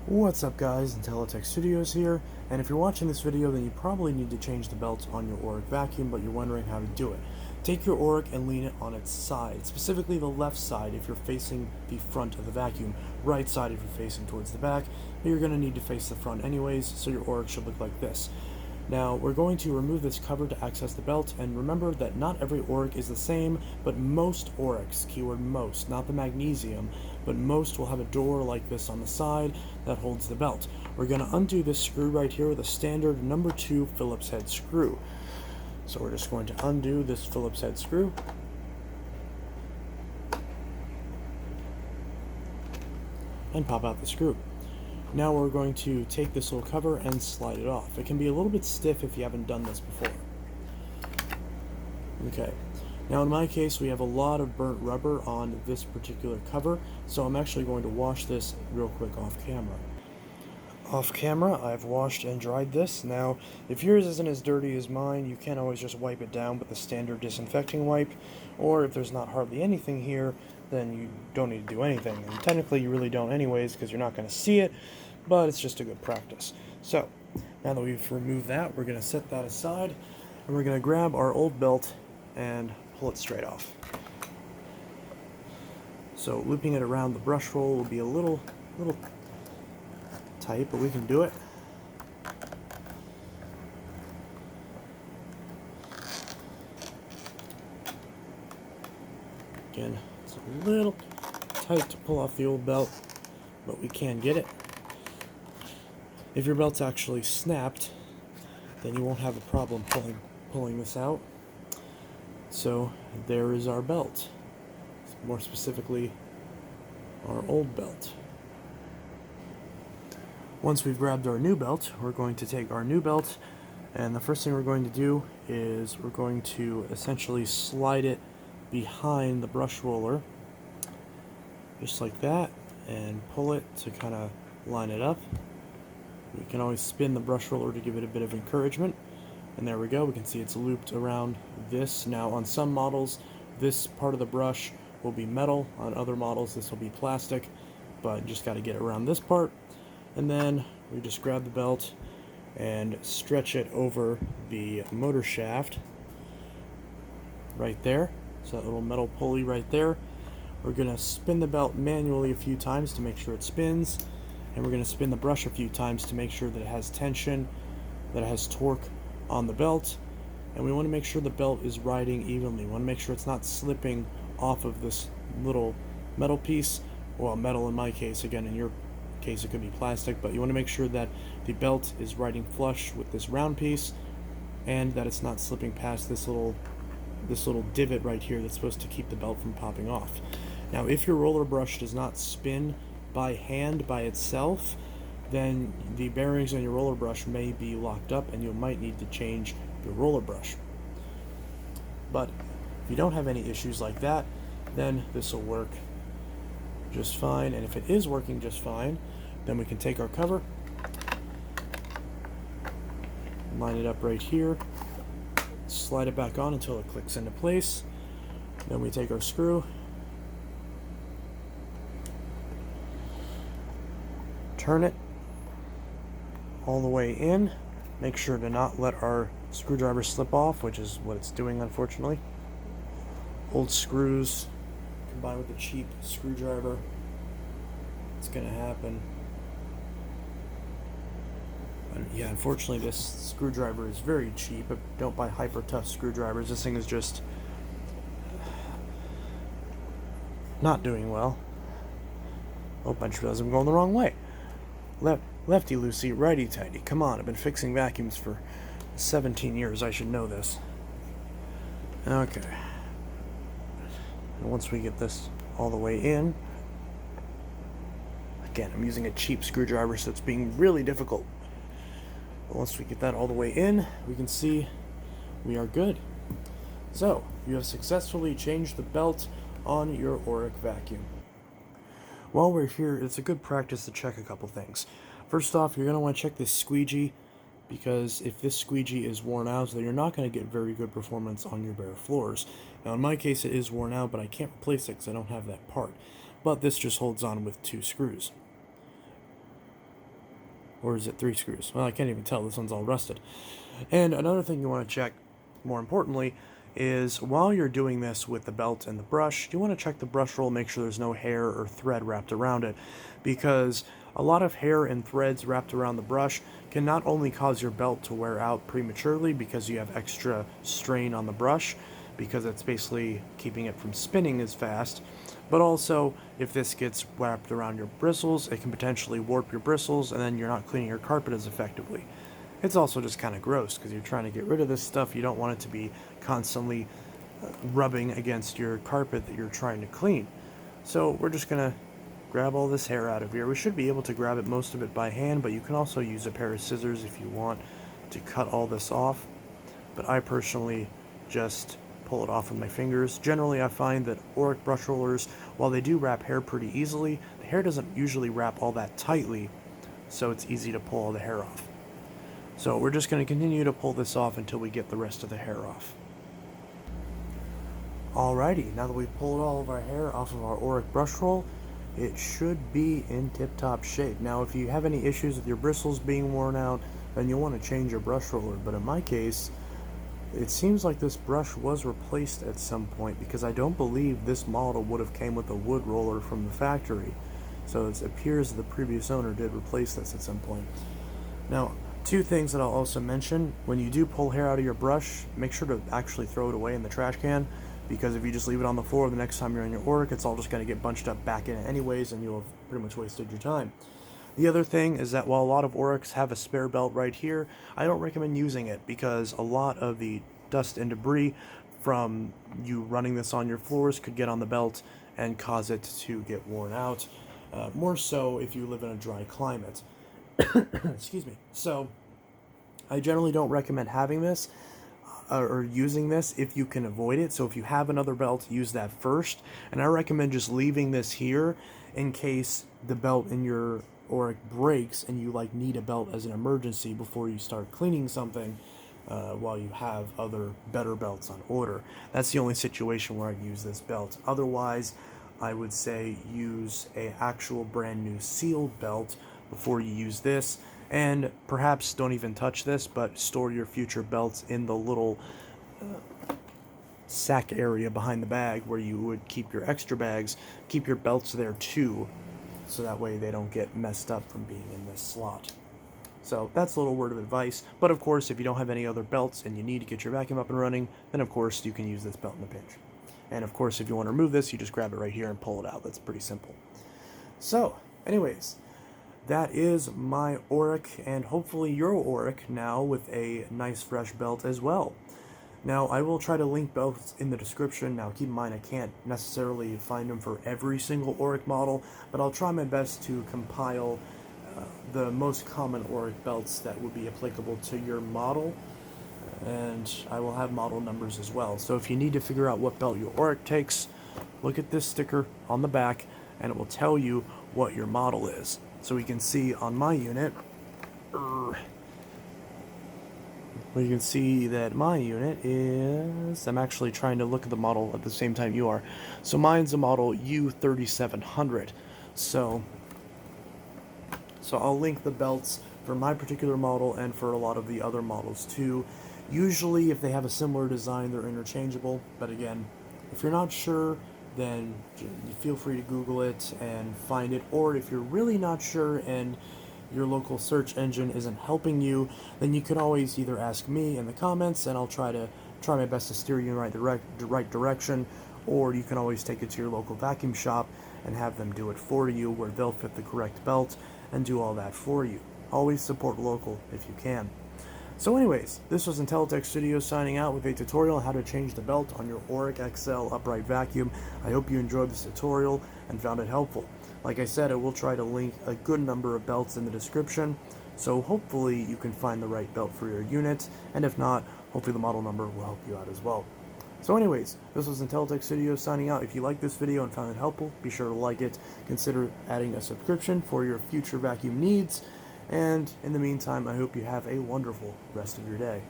What's up guys, Intellitech Studios here, and if you're watching this video then you probably need to change the belt on your Oreck vacuum, but you're wondering how to do it. Take your Oreck and lean it on its side, specifically the left side if you're facing the front of the vacuum, right side if you're facing towards the back, but you're going to need to face the front anyways, so your Oreck should look like this. Now, we're going to remove this cover to access the belt, and remember that not every Oreck is the same, but most Orecks, keyword most, not the magnesium, but most will have a door like this on the side that holds the belt. We're going to undo this screw right here with a standard number 2 Phillips head screw. So we're just going to undo this Phillips head screw. And pop out the screw. Now we're going to take this little cover and slide it off. It can be a little bit stiff if you haven't done this before. Okay, now in my case we have a lot of burnt rubber on this particular cover, so I'm actually going to wash this real quick off camera. Off camera, I've washed and dried this. Now, if yours isn't as dirty as mine, you can always just wipe it down with the standard disinfecting wipe, or if there's not hardly anything here, then you don't need to do anything. And technically you really don't anyways, because you're not going to see it, but it's just a good practice. So, now that we've removed that, we're going to set that aside, and we're going to grab our old belt and pull it straight off. So, looping it around the brush roll will be a little tight, but we can do it. Again, it's a little tight to pull off the old belt, but we can get it. If your belt's actually snapped, then you won't have a problem pulling this out. So there is our belt, more specifically our old belt. Once we've grabbed our new belt, we're going to take our new belt, and the first thing we're going to do is we're going to essentially slide it behind the brush roller, just like that, and pull it to kind of line it up. We can always spin the brush roller to give it a bit of encouragement, and there we go. We can see it's looped around this. Now on some models this part of the brush will be metal, on other models this will be plastic, but just got to get around this part. And then we just grab the belt and stretch it over the motor shaft right there. So that little metal pulley right there. We're going to spin the belt manually a few times to make sure it spins. And we're going to spin the brush a few times to make sure that it has tension, that it has torque on the belt. And we want to make sure the belt is riding evenly. We want to make sure it's not slipping off of this little metal piece. Well, metal in my case, again in your case it could be plastic, but you want to make sure that the belt is riding flush with this round piece and that it's not slipping past this little divot right here that's supposed to keep the belt from popping off. Now if your roller brush does not spin by hand by itself, then the bearings on your roller brush may be locked up and you might need to change your roller brush. But if you don't have any issues like that, then this will work just fine. And if it is working just fine, then we can take our cover, line it up right here, slide it back on until it clicks into place. Then we take our screw, turn it all the way in. Make sure to not let our screwdriver slip off, which is what it's doing unfortunately. Old screws combined with a cheap screwdriver, it's gonna happen. And yeah, unfortunately this screwdriver is very cheap. Don't buy hyper tough screwdrivers. This thing is just not doing well. Oh, I just realized I'm going the wrong way. Lefty loosey, righty tighty. Come on, I've been fixing vacuums for 17 years. I should know this. Okay. And once we get this all the way in, again, I'm using a cheap screwdriver, so it's being really difficult. But once we get that all the way in, we can see we are good. So, you have successfully changed the belt on your Oreck vacuum. While we're here, it's a good practice to check a couple things. First off, you're going to want to check this squeegee, because if this squeegee is worn out, then you're not going to get very good performance on your bare floors. Now in my case it is worn out, but I can't replace it because I don't have that part. But this just holds on with 2 screws. Or is it 3 screws? Well, I can't even tell. This one's all rusted. And another thing you want to check, more importantly, is while you're doing this with the belt and the brush, you want to check the brush roll, make sure there's no hair or thread wrapped around it, because a lot of hair and threads wrapped around the brush can not only cause your belt to wear out prematurely because you have extra strain on the brush, because it's basically keeping it from spinning as fast, but also if this gets wrapped around your bristles, it can potentially warp your bristles, and then you're not cleaning your carpet as effectively. It's also just kind of gross because you're trying to get rid of this stuff. You don't want it to be constantly rubbing against your carpet that you're trying to clean. So we're just going to grab all this hair out of here. We should be able to grab it, most of it by hand, but you can also use a pair of scissors if you want to cut all this off. But I personally just pull it off with my fingers. Generally, I find that Oreck brush rollers, while they do wrap hair pretty easily, the hair doesn't usually wrap all that tightly, so it's easy to pull all the hair off. So we're just going to continue to pull this off until we get the rest of the hair off. Alrighty, now that we've pulled all of our hair off of our Oreck brush roll, it should be in tip-top shape. Now, if you have any issues with your bristles being worn out, then you'll want to change your brush roller. But in my case, it seems like this brush was replaced at some point, because I don't believe this model would have came with a wood roller from the factory. So it appears the previous owner did replace this at some point. Now, two things that I'll also mention: when you do pull hair out of your brush, make sure to actually throw it away in the trash can, because if you just leave it on the floor the next time you're in your Oreck, it's all just going to get bunched up back in it anyways, and you'll have pretty much wasted your time. The other thing is that while a lot of Orecks have a spare belt right here, I don't recommend using it, because a lot of the dust and debris from you running this on your floors could get on the belt and cause it to get worn out, more so if you live in a dry climate. Excuse me. So I generally don't recommend having this or using this if you can avoid it. So if you have another belt, use that first. And I recommend just leaving this here in case the belt in your Oreck breaks and you need a belt as an emergency before you start cleaning something, while you have other better belts on order. That's the only situation where I'd use this belt. Otherwise, I would say use a actual brand new sealed belt before you use this, and perhaps don't even touch this, but store your future belts in the little sack area behind the bag where you would keep your extra bags. Keep your belts there too, so that way they don't get messed up from being in this slot. So that's a little word of advice. But of course, if you don't have any other belts and you need to get your vacuum up and running, then of course you can use this belt in a pinch. And of course, if you want to remove this, you just grab it right here and pull it out. That's pretty simple. So anyways, that is my Oreck, and hopefully your Oreck now with a nice fresh belt as well. Now, I will try to link belts in the description. Now, keep in mind, I can't necessarily find them for every single Oreck model, but I'll try my best to compile the most common Oreck belts that would be applicable to your model, and I will have model numbers as well. So if you need to figure out what belt your Oreck takes, look at this sticker on the back, and it will tell you what your model is. So we can see on my unit, we can see that my unit is, I'm actually trying to look at the model at the same time you are. So mine's a model U3700. So I'll link the belts for my particular model and for a lot of the other models too. Usually if they have a similar design, they're interchangeable, but again, if you're not sure, then feel free to Google it and find it. Or if you're really not sure and your local search engine isn't helping you, then you can always either ask me in the comments, and I'll try my best to steer you in the right direction, or you can always take it to your local vacuum shop and have them do it for you, where they'll fit the correct belt and do all that for you. Always support local if you can. So anyways, this was Intellitech Studios signing out with a tutorial on how to change the belt on your Oreck XL upright vacuum. I hope you enjoyed this tutorial and found it helpful. Like I said, I will try to link a good number of belts in the description, so hopefully you can find the right belt for your unit, and if not, hopefully the model number will help you out as well. So anyways, this was Intellitech Studios signing out. If you liked this video and found it helpful, be sure to like it. Consider adding a subscription for your future vacuum needs. And in the meantime, I hope you have a wonderful rest of your day.